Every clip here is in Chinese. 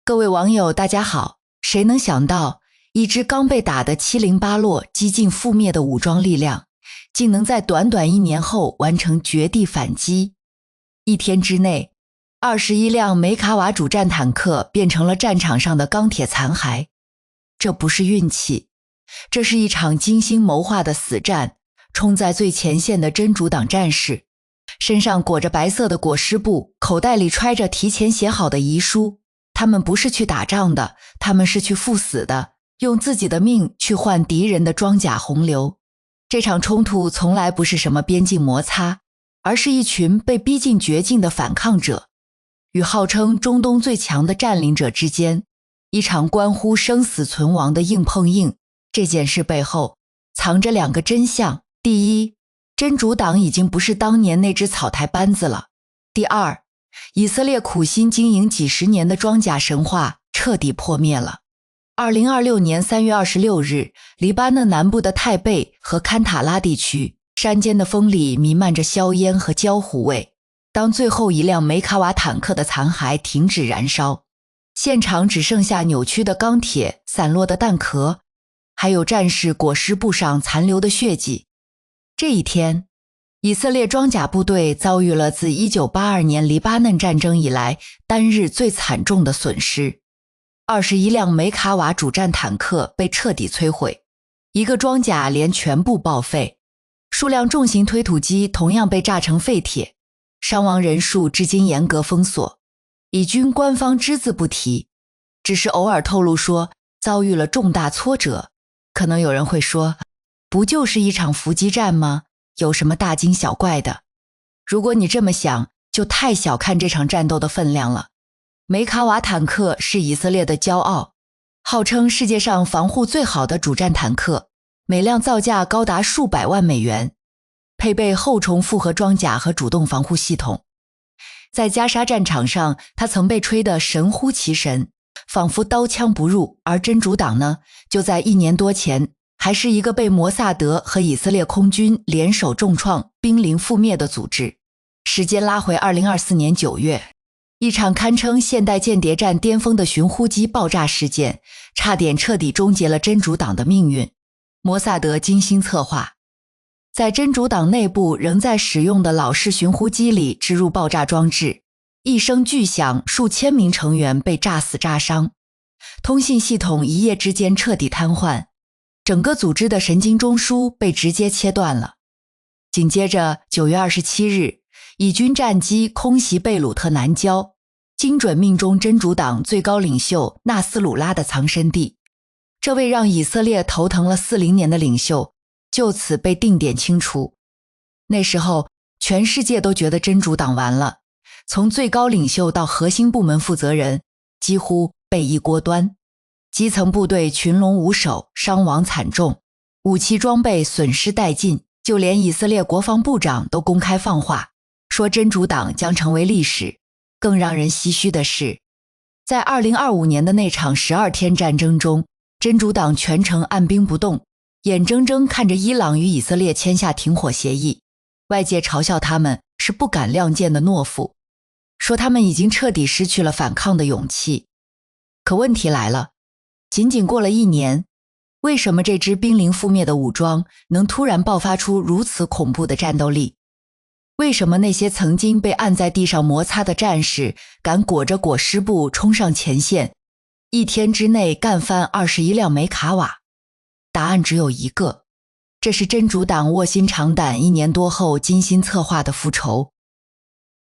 各位网友大家好，谁能想到一支刚被打得七零八落几近覆灭的武装力量，竟能在短短1年后完成绝地反击。1天之内，21辆梅卡瓦主战坦克变成了战场上的钢铁残骸。这不是运气，这是一场精心谋划的死战。冲在最前线的真主党战士，身上裹着白色的裹尸布，口袋里揣着提前写好的遗书。他们不是去打仗的，他们是去赴死的，用自己的命去换敌人的装甲洪流。这场冲突从来不是什么边境摩擦，而是一群被逼近绝境的反抗者，与号称中东最强的占领者之间，一场关乎生死存亡的硬碰硬。这件事背后藏着2个真相。第一，真主党已经不是当年那只草台班子了。第二，以色列苦心经营几十年的装甲神话彻底破灭了。2026年3月26日，黎巴嫩南部的泰贝和堪塔拉地区，山间的风里弥漫着硝烟和焦糊味。当最后一辆梅卡瓦坦克的残骸停止燃烧，现场只剩下扭曲的钢铁、散落的弹壳，还有战士裹尸布上残留的血迹。这一天，以色列装甲部队遭遇了自1982年黎巴嫩战争以来单日最惨重的损失。21辆梅卡瓦主战坦克被彻底摧毁，1个装甲连全部报废，数辆重型推土机同样被炸成废铁，伤亡人数至今严格封锁。以军官方只字不提，只是偶尔透露说遭遇了重大挫折。可能有人会说，不就是一场伏击战吗？有什么大惊小怪的？如果你这么想，就太小看这场战斗的分量了。梅卡瓦坦克是以色列的骄傲，号称世界上防护最好的主战坦克，每辆造价高达数百万美元，配备厚重复合装甲和主动防护系统。在加沙战场上，它曾被吹得神乎其神，仿佛刀枪不入，而真主党呢，就在1年多前还是一个被摩萨德和以色列空军联手重创、濒临覆灭的组织。时间拉回2024年9月，一场堪称现代间谍战巅峰的寻呼机爆炸事件，差点彻底终结了真主党的命运。摩萨德精心策划，在真主党内部仍在使用的老式寻呼机里植入爆炸装置，一声巨响，数千名成员被炸死炸伤，通信系统一夜之间彻底瘫痪，整个组织的神经中枢被直接切断了。紧接着9月27日，以军战机空袭贝鲁特南郊，精准命中真主党最高领袖纳斯鲁拉的藏身地。这位让以色列头疼了40年的领袖就此被定点清除。那时候全世界都觉得真主党完了，从最高领袖到核心部门负责人几乎被一锅端，基层部队群龙无首，伤亡惨重，武器装备损失殆尽，就连以色列国防部长都公开放话，说真主党将成为历史。更让人唏嘘的是，在2025年的那场12天战争中，真主党全程按兵不动，眼睁睁看着伊朗与以色列签下停火协议。外界嘲笑他们是不敢亮剑的懦夫，说他们已经彻底失去了反抗的勇气。可问题来了，仅仅过了1年，为什么这支濒临覆灭的武装能突然爆发出如此恐怖的战斗力？为什么那些曾经被按在地上摩擦的战士敢裹着裹尸布冲上前线，1天之内干翻21辆梅卡瓦？答案只有一个，这是真主党卧薪尝胆1年多后精心策划的复仇，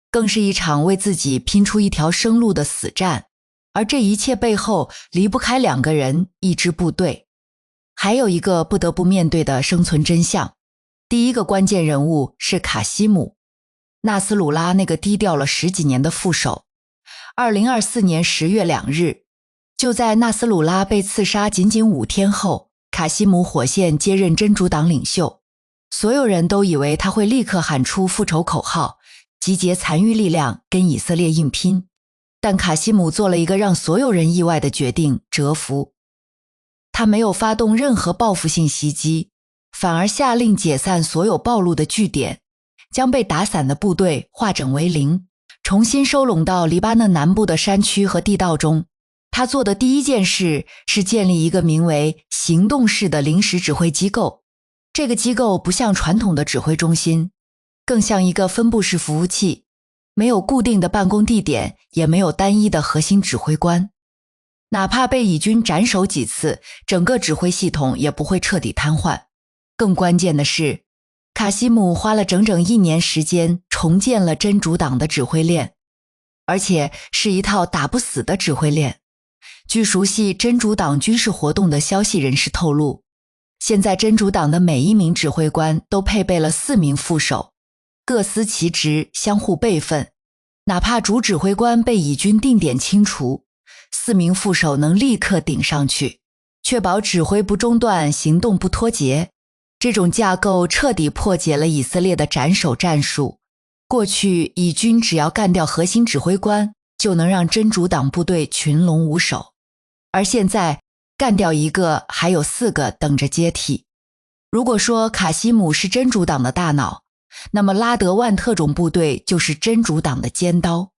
更是一场为自己拼出一条生路的死战。而这一切背后离不开2个人，一支部队。还有一个不得不面对的生存真相，第一个关键人物是卡西姆，纳斯鲁拉那个低调了10几年的副手。2024年10月2日，就在纳斯鲁拉被刺杀仅仅5天后，卡西姆火线接任真主党领袖。所有人都以为他会立刻喊出复仇口号，集结残余力量跟以色列硬拼。但卡西姆做了一个让所有人意外的决定，蛰伏。他没有发动任何报复性袭击，反而下令解散所有暴露的据点，将被打散的部队化整为零，重新收拢到黎巴嫩南部的山区和地道中，他做的第一件事是建立一个名为行动式的临时指挥机构。这个机构不像传统的指挥中心，更像一个分布式服务器，没有固定的办公地点，也没有单一的核心指挥官。哪怕被以军斩首几次，整个指挥系统也不会彻底瘫痪。更关键的是，卡西姆花了整整1年时间重建了真主党的指挥链，而且是一套打不死的指挥链。据熟悉真主党军事活动的消息人士透露，现在真主党的每一名指挥官都配备了4名副手，各司其职，相互备份。哪怕主指挥官被以军定点清除，4名副手能立刻顶上去，确保指挥不中断，行动不脱节。这种架构彻底破解了以色列的斩首战术。过去以军只要干掉核心指挥官，就能让真主党部队群龙无首，而现在干掉一个，还有4个等着接替。如果说卡西姆是真主党的大脑，那么拉德万特种部队就是真主党的尖刀，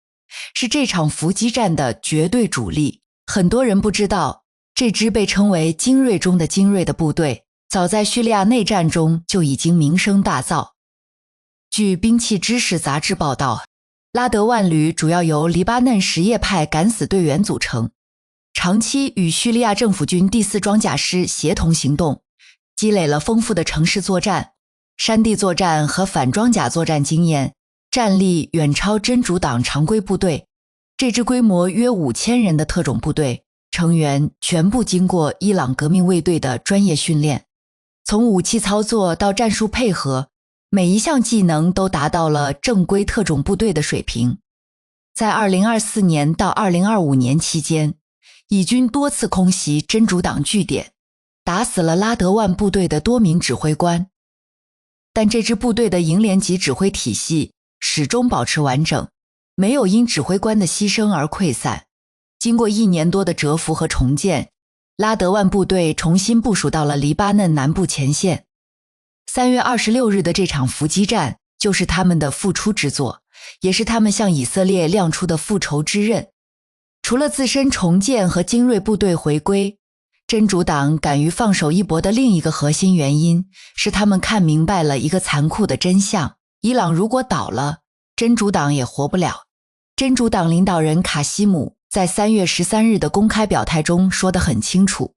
是这场伏击战的绝对主力。很多人不知道，这支被称为精锐中的精锐的部队，早在叙利亚内战中就已经名声大噪。据兵器知识杂志报道，拉德万旅主要由黎巴嫩什叶派敢死队员组成，长期与叙利亚政府军第4装甲师协同行动，积累了丰富的城市作战、山地作战和反装甲作战经验，战力远超真主党常规部队。这支规模约5000人的特种部队，成员全部经过伊朗革命卫队的专业训练，从武器操作到战术配合，每一项技能都达到了正规特种部队的水平。在2024年到2025年期间，以军多次空袭真主党据点，打死了拉德万部队的多名指挥官。但这支部队的营连级指挥体系始终保持完整，没有因指挥官的牺牲而溃散。经过1年多的蛰伏和重建，拉德万部队重新部署到了黎巴嫩南部前线。3月26日的这场伏击战就是他们的复出之作，也是他们向以色列亮出的复仇之刃。除了自身重建和精锐部队回归，真主党敢于放手一搏的另一个核心原因是他们看明白了一个残酷的真相：伊朗如果倒了，真主党也活不了。真主党领导人卡西姆在3月13日的公开表态中说得很清楚，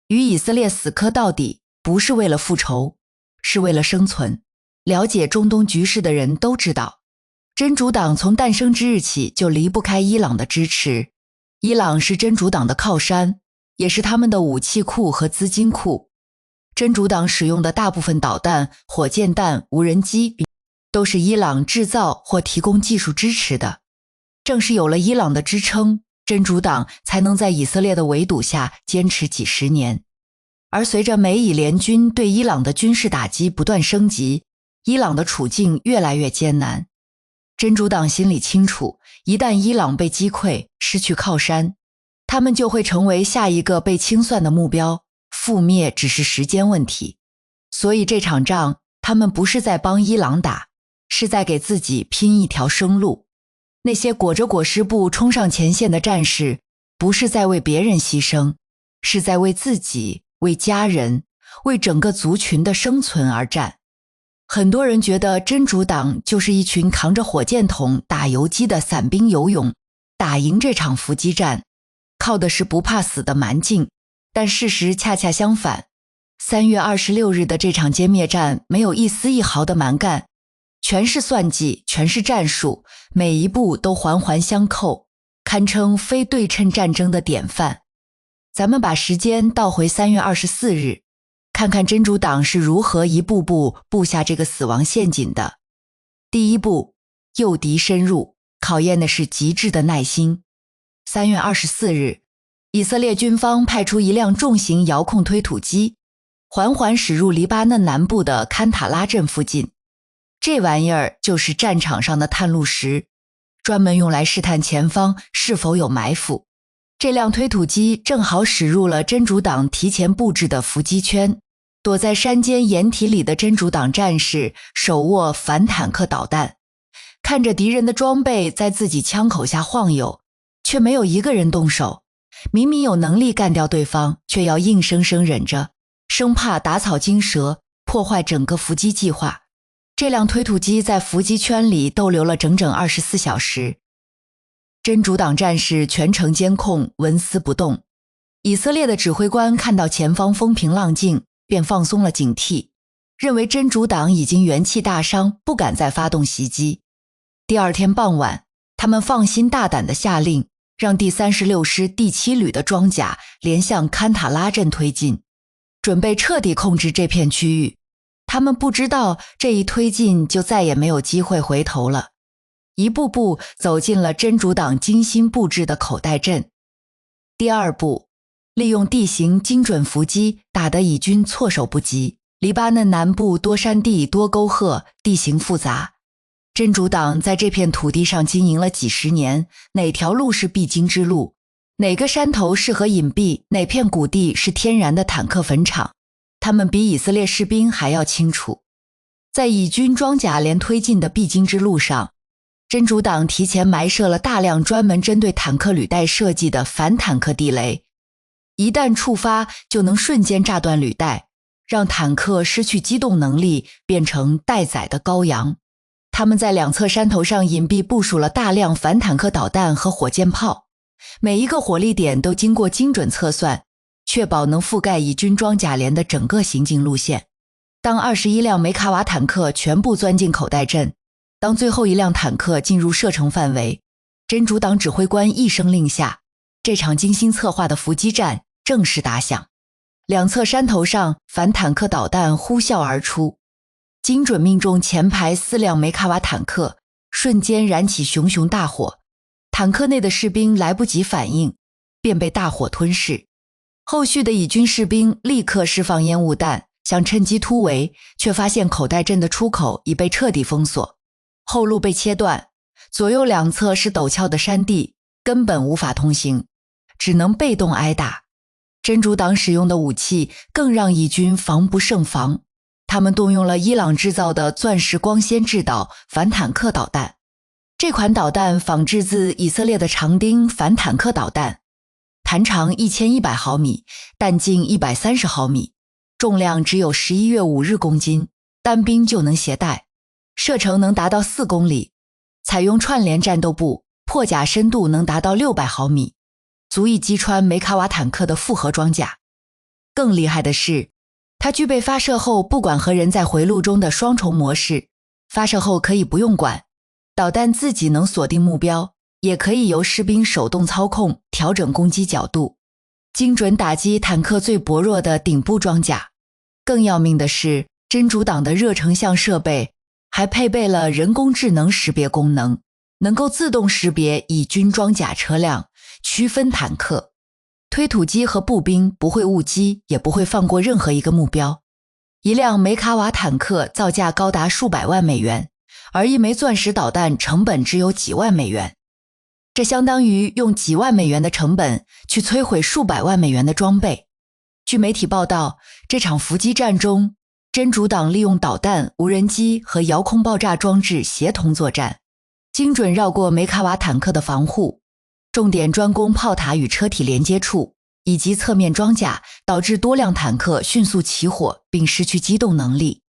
与以色列死磕到底不是为了复仇，是为了生存。了解中东局势的人都知道，真主党从诞生之日起就离不开伊朗的支持，伊朗是真主党的靠山，也是他们的武器库和资金库。真主党使用的大部分导弹、火箭弹、无人机都是伊朗制造或提供技术支持的。正是有了伊朗的支撑，真主党才能在以色列的围堵下坚持几十年。而随着美以联军对伊朗的军事打击不断升级，伊朗的处境越来越艰难。真主党心里清楚，一旦伊朗被击溃，失去靠山，他们就会成为下一个被清算的目标，覆灭只是时间问题。所以这场仗，他们不是在帮伊朗打，是在给自己拼一条生路。那些裹着裹尸布冲上前线的战士，不是在为别人牺牲，是在为自己、为家人、为整个族群的生存而战。很多人觉得真主党就是一群扛着火箭筒打游击的散兵游勇，打赢这场伏击战靠的是不怕死的蛮劲，但事实恰恰相反。3月26日的这场歼灭战没有一丝一毫的蛮干，全是算计，全是战术，每一步都环环相扣，堪称非对称战争的典范。咱们把时间倒回3月24日，看看真主党是如何一步步布下这个死亡陷阱的。第一步，诱敌深入，考验的是极致的耐心。3月24日，以色列军方派出一辆重型遥控推土机，缓缓驶入黎巴嫩南部的堪塔拉镇附近。这玩意儿就是战场上的探路石，专门用来试探前方是否有埋伏。这辆推土机正好驶入了真主党提前布置的伏击圈，躲在山间掩体里的真主党战士手握反坦克导弹，看着敌人的装备在自己枪口下晃悠，却没有一个人动手，明明有能力干掉对方，却要硬生生忍着，生怕打草惊蛇，破坏整个伏击计划。这辆推土机在伏击圈里逗留了整整24小时。真主党战士全程监控，纹丝不动。以色列的指挥官看到前方风平浪静，便放松了警惕，认为真主党已经元气大伤，不敢再发动袭击。第二天傍晚，他们放心大胆地下令，让第36师第7旅的装甲连向堪塔拉镇推进，准备彻底控制这片区域。他们不知道这一推进就再也没有机会回头了，一步步走进了真主党精心布置的口袋阵。第二步，利用地形精准伏击，打得以军措手不及。黎巴嫩南部多山地多沟壑，地形复杂，真主党在这片土地上经营了几十年，哪条路是必经之路，哪个山头适合隐蔽，哪片谷地是天然的坦克坟场，他们比以色列士兵还要清楚。在以军装甲连推进的必经之路上，真主党提前埋设了大量专门针对坦克履带设计的反坦克地雷，一旦触发就能瞬间炸断履带，让坦克失去机动能力，变成待宰的羔羊。他们在两侧山头上隐蔽部署了大量反坦克导弹和火箭炮，每一个火力点都经过精准测算，确保能覆盖以军装甲连的整个行进路线。当21辆梅卡瓦坦克全部钻进口袋阵，当最后一辆坦克进入射程范围，真主党指挥官一声令下，这场精心策划的伏击战正式打响。两侧山头上反坦克导弹呼啸而出，精准命中前排4辆梅卡瓦坦克，瞬间燃起熊熊大火，坦克内的士兵来不及反应，便被大火吞噬。后续的以军士兵立刻释放烟雾弹，想趁机突围，却发现口袋阵的出口已被彻底封锁，后路被切断，左右两侧是陡峭的山地，根本无法通行，只能被动挨打。真主党使用的武器更让以军防不胜防，他们动用了伊朗制造的钻石光纤制导反坦克导弹。这款导弹仿制自以色列的长钉反坦克导弹，弹长1100毫米，弹径130毫米，重量只有11月5日公斤，单兵就能携带，射程能达到4公里，采用串联战斗部，破甲深度能达到600毫米，足以击穿梅卡瓦坦克的复合装甲。更厉害的是，它具备发射后不管和人在回路中的双重模式，发射后可以不用管，导弹自己能锁定目标，也可以由士兵手动操控调整攻击角度，精准打击坦克最薄弱的顶部装甲。更要命的是，真主党的热成像设备还配备了人工智能识别功能，能够自动识别以军装甲车辆，区分坦克。推土机和步兵不会误击，也不会放过任何一个目标。一辆梅卡瓦坦克造价高达数百万美元，而一枚钻石导弹成本只有几万美元。这相当于用几万美元的成本去摧毁数百万美元的装备。据媒体报道，这场伏击战中，真主党利用导弹、无人机和遥控爆炸装置协同作战，精准绕过梅卡瓦坦克的防护，重点专攻炮塔与车体连接处以及侧面装甲，导致多辆坦克迅速起火并失去机动能力。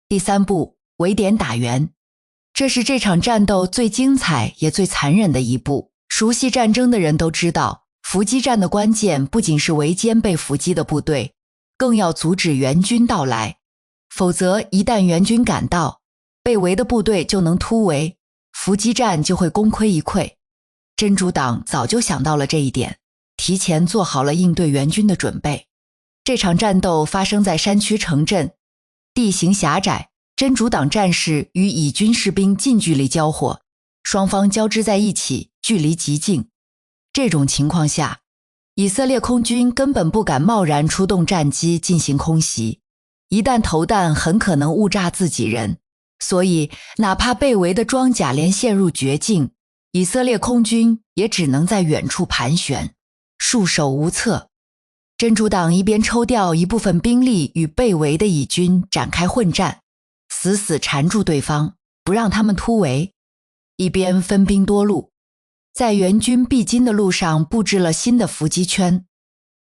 第三步，围点打援。这是这场战斗最精彩也最残忍的一步。熟悉战争的人都知道，伏击战的关键不仅是围歼被伏击的部队，更要阻止援军到来，否则一旦援军赶到，被围的部队就能突围，伏击战就会功亏一篑。真主党早就想到了这一点，提前做好了应对援军的准备。这场战斗发生在山区城镇，地形狭窄，真主党战士与以军士兵近距离交火，双方交织在一起，距离极近。这种情况下，以色列空军根本不敢贸然出动战机进行空袭，一旦投弹很可能误炸自己人，所以哪怕被围的装甲连陷入绝境，以色列空军也只能在远处盘旋，束手无策。真主党一边抽调一部分兵力与被围的以军展开混战，死死缠住对方，不让他们突围，一边分兵多路。在援军必经的路上布置了新的伏击圈。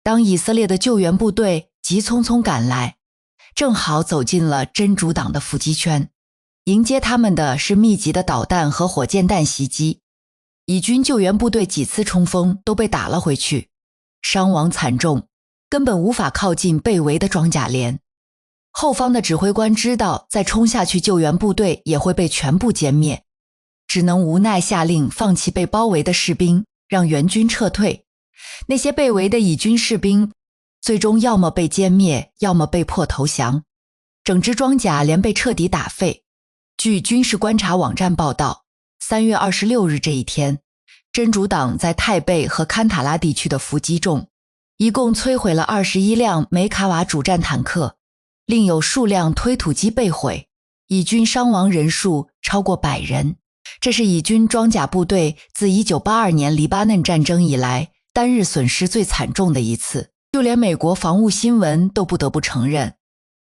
当以色列的救援部队急匆匆赶来，正好走进了真主党的伏击圈，迎接他们的是密集的导弹和火箭弹袭击。以军救援部队几次冲锋都被打了回去，伤亡惨重，根本无法靠近被围的装甲连。后方的指挥官知道再冲下去救援部队也会被全部歼灭，只能无奈下令放弃被包围的士兵，让援军撤退。那些被围的以军士兵最终要么被歼灭，要么被迫投降，整支装甲连被彻底打废。据军事观察网站报道，3月26日这一天，真主党在泰贝和堪塔拉地区的伏击中，一共摧毁了21辆梅卡瓦主战坦克，另有数辆推土机被毁，以军伤亡人数超过100人。这是以军装甲部队自1982年黎巴嫩战争以来单日损失最惨重的一次，就连美国防务新闻都不得不承认，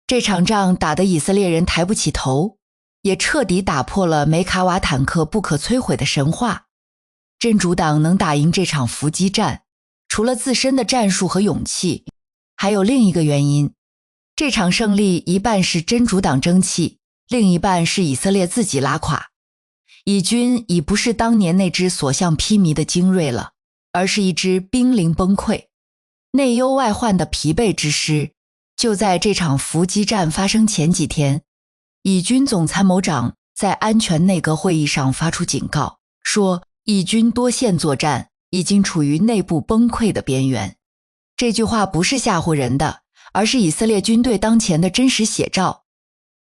这场仗打得以色列人抬不起头，也彻底打破了梅卡瓦坦克不可摧毁的神话。真主党能打赢这场伏击战，除了自身的战术和勇气，还有另一个原因。这场胜利一半是真主党争气，另一半是以色列自己拉垮。以军已不是当年那支所向披靡的精锐了，而是一支兵临崩溃、内忧外患的疲惫之师。就在这场伏击战发生前几天，以军总参谋长在安全内阁会议上发出警告，说以军多线作战已经处于内部崩溃的边缘。这句话不是吓唬人的，而是以色列军队当前的真实写照。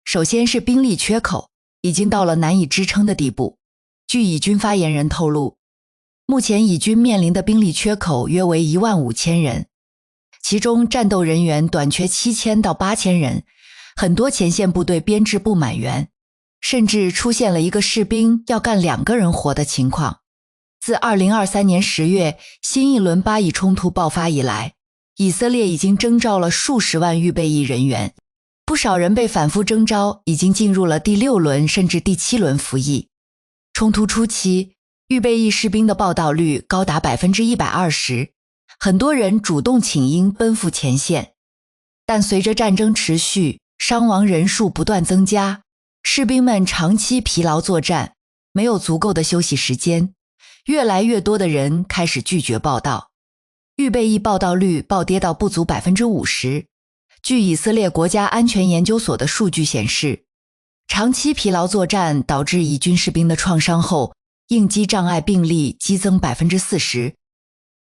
首先是兵力缺口，已经到了难以支撑的地步。据以军发言人透露，目前以军面临的兵力缺口约为15000人，其中战斗人员短缺7000到8000人，很多前线部队编制不满员，甚至出现了一个士兵要干2个人活的情况。自2023年10月新一轮巴以冲突爆发以来，以色列已经征召了数十万预备役人员，不少人被反复征召，已经进入了第6轮甚至第7轮服役。冲突初期，预备役士兵的报到率高达 120%， 很多人主动请缨奔赴前线。但随着战争持续，伤亡人数不断增加，士兵们长期疲劳作战，没有足够的休息时间，越来越多的人开始拒绝报到，预备役报到率暴跌到不足 50%。 据以色列国家安全研究所的数据显示，长期疲劳作战导致以军士兵的创伤后应激障碍病例激增 40%，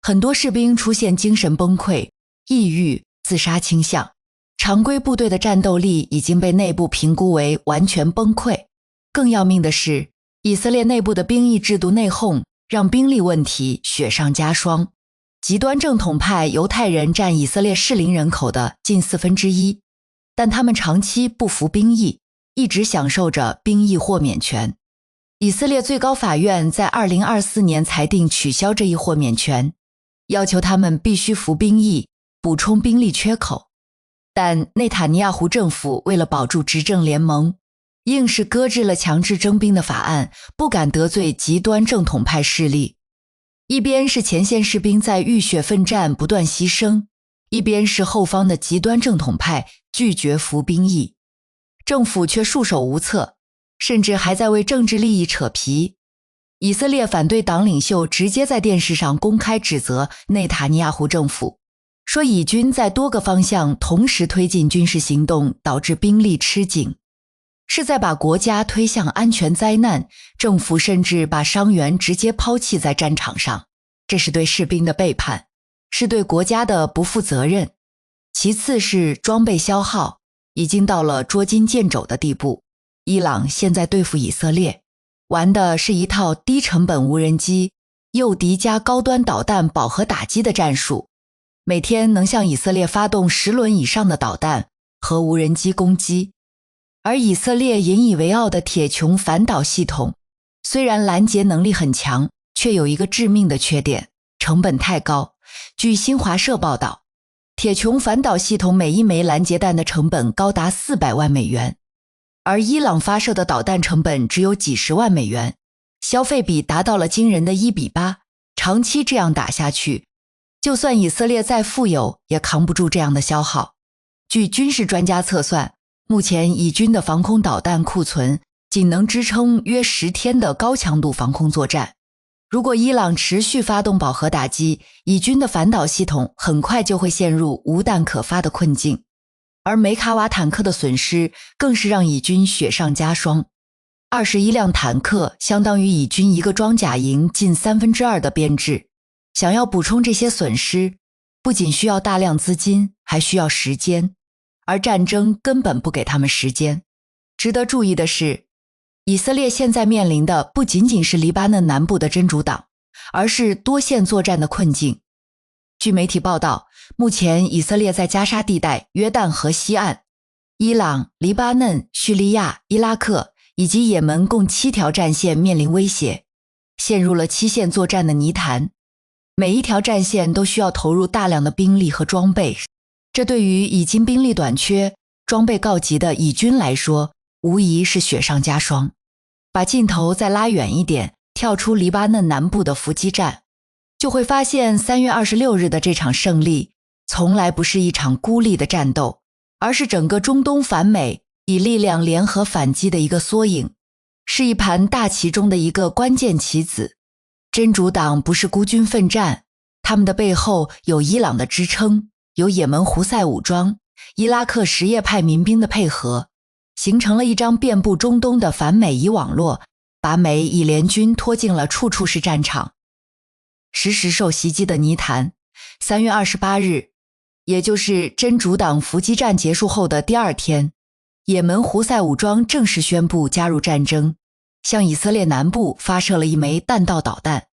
很多士兵出现精神崩溃、抑郁、自杀倾向。常规部队的战斗力已经被内部评估为完全崩溃。更要命的是，以色列内部的兵役制度内讧让兵力问题雪上加霜。极端正统派犹太人占以色列适龄人口的近1/4，但他们长期不服兵役，一直享受着兵役豁免权。以色列最高法院在2024年裁定取消这一豁免权，要求他们必须服兵役，补充兵力缺口。但内塔尼亚胡政府为了保住执政联盟，硬是搁置了强制征兵的法案，不敢得罪极端正统派势力。一边是前线士兵在浴血奋战不断牺牲，一边是后方的极端正统派拒绝服兵役，政府却束手无策，甚至还在为政治利益扯皮。以色列反对党领袖直接在电视上公开指责内塔尼亚胡政府，说以军在多个方向同时推进军事行动，导致兵力吃紧，是在把国家推向安全灾难。政府甚至把伤员直接抛弃在战场上，这是对士兵的背叛，是对国家的不负责任。其次是装备消耗，已经到了捉襟见肘的地步。伊朗现在对付以色列，玩的是一套低成本无人机、诱敌加高端导弹饱和打击的战术，每天能向以色列发动10轮以上的导弹和无人机攻击。而以色列引以为傲的铁穹反导系统，虽然拦截能力很强，却有一个致命的缺点，成本太高。据新华社报道，铁穹反导系统每一枚拦截弹的成本高达400万美元，而伊朗发射的导弹成本只有几十万美元。消费比达到了惊人的1:8，长期这样打下去，就算以色列再富有，也扛不住这样的消耗。据军事专家测算，目前以军的防空导弹库存仅能支撑约10天的高强度防空作战。如果伊朗持续发动饱和打击，以军的反导系统很快就会陷入无弹可发的困境。而梅卡瓦坦克的损失更是让以军雪上加霜。21辆坦克相当于以军一个装甲营近2/3的编制，想要补充这些损失，不仅需要大量资金，还需要时间，而战争根本不给他们时间。值得注意的是，以色列现在面临的不仅仅是黎巴嫩南部的真主党，而是多线作战的困境。据媒体报道，目前以色列在加沙地带、约旦河西岸、伊朗、黎巴嫩、叙利亚、伊拉克以及也门共7条战线面临威胁，陷入了7线作战的泥潭。每一条战线都需要投入大量的兵力和装备，这对于已经兵力短缺、装备告急的以军来说，无疑是雪上加霜。把镜头再拉远一点，跳出黎巴嫩南部的伏击战，就会发现3月26日的这场胜利从来不是一场孤立的战斗，而是整个中东反美以力量联合反击的一个缩影，是一盘大棋中的一个关键棋子。真主党不是孤军奋战，他们的背后有伊朗的支撑，有也门胡塞武装、伊拉克什叶派民兵的配合，形成了一张遍布中东的反美夷网络，把美以联军拖进了处处是战场。时时受袭击的泥潭，3月28日，也就是真主党伏击战结束后的第2天，也门胡塞武装正式宣布加入战争，向以色列南部发射了一枚弹道导弹。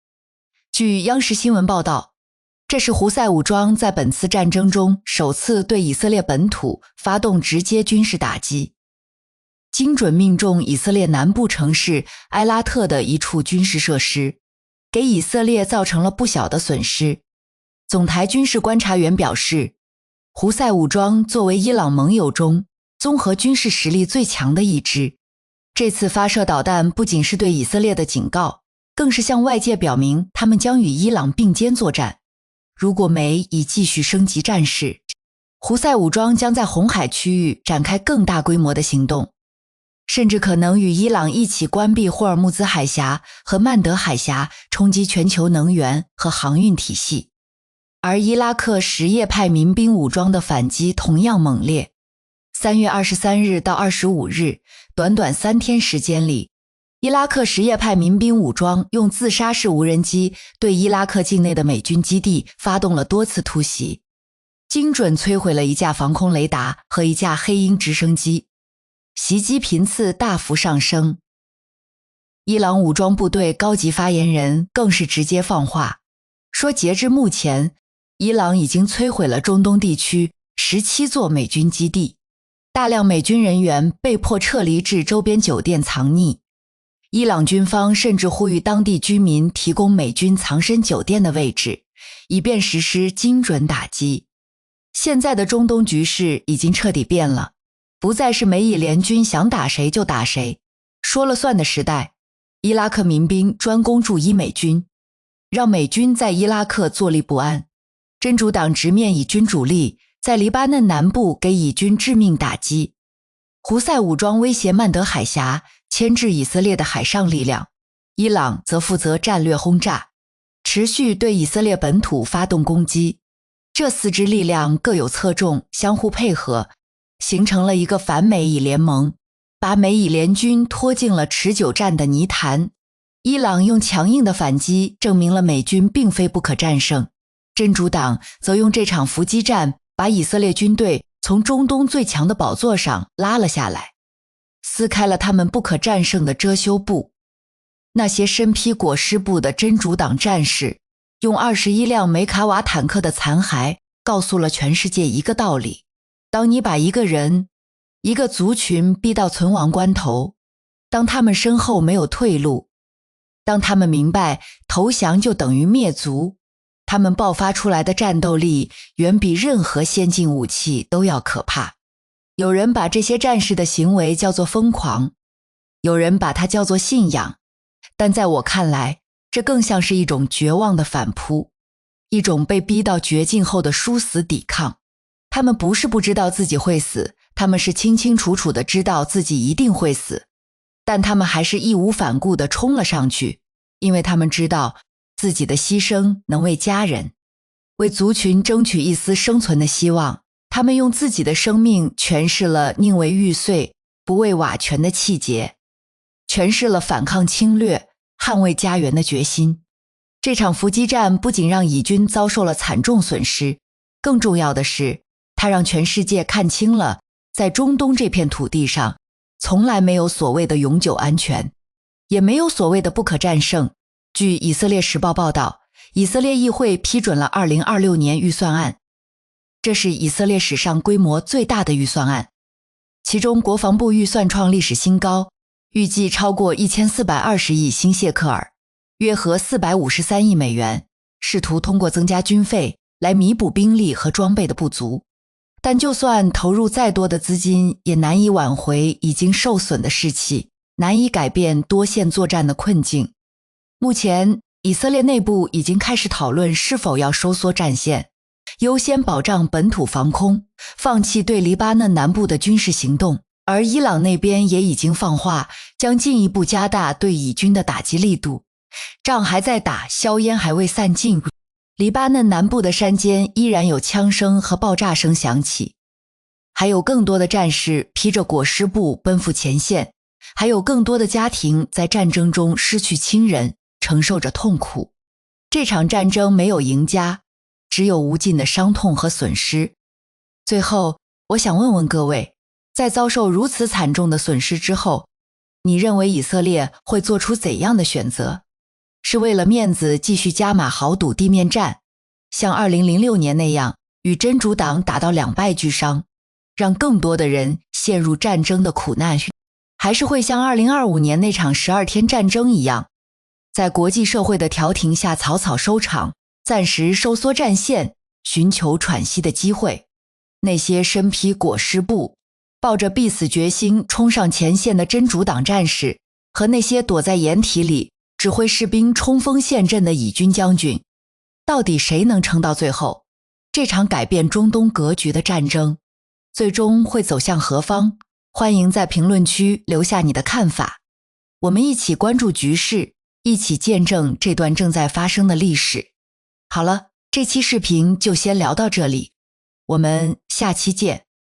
据央视新闻报道，这是胡塞武装在本次战争中首次对以色列本土发动直接军事打击，精准命中以色列南部城市埃拉特的一处军事设施，给以色列造成了不小的损失。总台军事观察员表示，胡塞武装作为伊朗盟友中综合军事实力最强的一支，这次发射导弹不仅是对以色列的警告，更是向外界表明他们将与伊朗并肩作战。如果美已继续升级战事，胡塞武装将在红海区域展开更大规模的行动，甚至可能与伊朗一起关闭霍尔木兹海峡和曼德海峡，冲击全球能源和航运体系。而伊拉克什叶派民兵武装的反击同样猛烈。3月23日到25日，短短3天时间里，伊拉克什叶派民兵武装用自杀式无人机对伊拉克境内的美军基地发动了多次突袭，精准摧毁了1架防空雷达和1架黑鹰直升机，袭击频次大幅上升。伊朗武装部队高级发言人更是直接放话，说截至目前，伊朗已经摧毁了中东地区17座美军基地，大量美军人员被迫撤离至周边酒店藏匿。伊朗军方甚至呼吁当地居民提供美军藏身酒店的位置，以便实施精准打击。现在的中东局势已经彻底变了，不再是美以联军想打谁就打谁，说了算的时代。伊拉克民兵专攻驻伊美军，让美军在伊拉克坐立不安。真主党直面以军主力，在黎巴嫩南部给以军致命打击。胡塞武装威胁曼德海峡，牵制以色列的海上力量，伊朗则负责战略轰炸，持续对以色列本土发动攻击。这4支力量各有侧重，相互配合，形成了一个反美以联盟，把美以联军拖进了持久战的泥潭。伊朗用强硬的反击证明了美军并非不可战胜，真主党则用这场伏击战把以色列军队从中东最强的宝座上拉了下来，撕开了他们不可战胜的遮羞布。那些身披裹尸布的真主党战士，用21辆梅卡瓦坦克的残骸告诉了全世界一个道理：当你把一个人、一个族群逼到存亡关头，当他们身后没有退路，当他们明白投降就等于灭族，他们爆发出来的战斗力远比任何先进武器都要可怕。有人把这些战士的行为叫做疯狂，有人把它叫做信仰，但在我看来，这更像是一种绝望的反扑，一种被逼到绝境后的殊死抵抗。他们不是不知道自己会死，他们是清清楚楚地知道自己一定会死，但他们还是义无反顾地冲了上去，因为他们知道自己的牺牲能为家人、为族群争取一丝生存的希望。他们用自己的生命诠释了宁为玉碎不为瓦全的气节，诠释了反抗侵略、捍卫家园的决心。这场伏击战不仅让以军遭受了惨重损失，更重要的是，它让全世界看清了，在中东这片土地上，从来没有所谓的永久安全，也没有所谓的不可战胜。据以色列时报报道，以色列议会批准了2026年预算案，这是以色列史上规模最大的预算案，其中国防部预算创历史新高，预计超过1420亿新谢克尔，约合453亿美元，试图通过增加军费来弥补兵力和装备的不足。但就算投入再多的资金，也难以挽回已经受损的士气，难以改变多线作战的困境。目前，以色列内部已经开始讨论是否要收缩战线，优先保障本土防空，放弃对黎巴嫩南部的军事行动。而伊朗那边也已经放话，将进一步加大对以军的打击力度。仗还在打，硝烟还未散尽，黎巴嫩南部的山间依然有枪声和爆炸声响起，还有更多的战士披着裹尸布奔赴前线，还有更多的家庭在战争中失去亲人，承受着痛苦。这场战争没有赢家，只有无尽的伤痛和损失。最后，我想问问各位，在遭受如此惨重的损失之后，你认为以色列会做出怎样的选择？是为了面子继续加码豪赌地面战，像2006年那样与真主党打到两败俱伤，让更多的人陷入战争的苦难，还是会像2025年那场12天战争一样，在国际社会的调停下草草收场，暂时收缩战线，寻求喘息的机会？那些身披裹尸布，抱着必死决心冲上前线的真主党战士，和那些躲在掩体里指挥士兵冲锋陷阵的以军将军，到底谁能撑到最后？这场改变中东格局的战争，最终会走向何方？欢迎在评论区留下你的看法，我们一起关注局势，一起见证这段正在发生的历史。好了，这期视频就先聊到这里，我们下期见。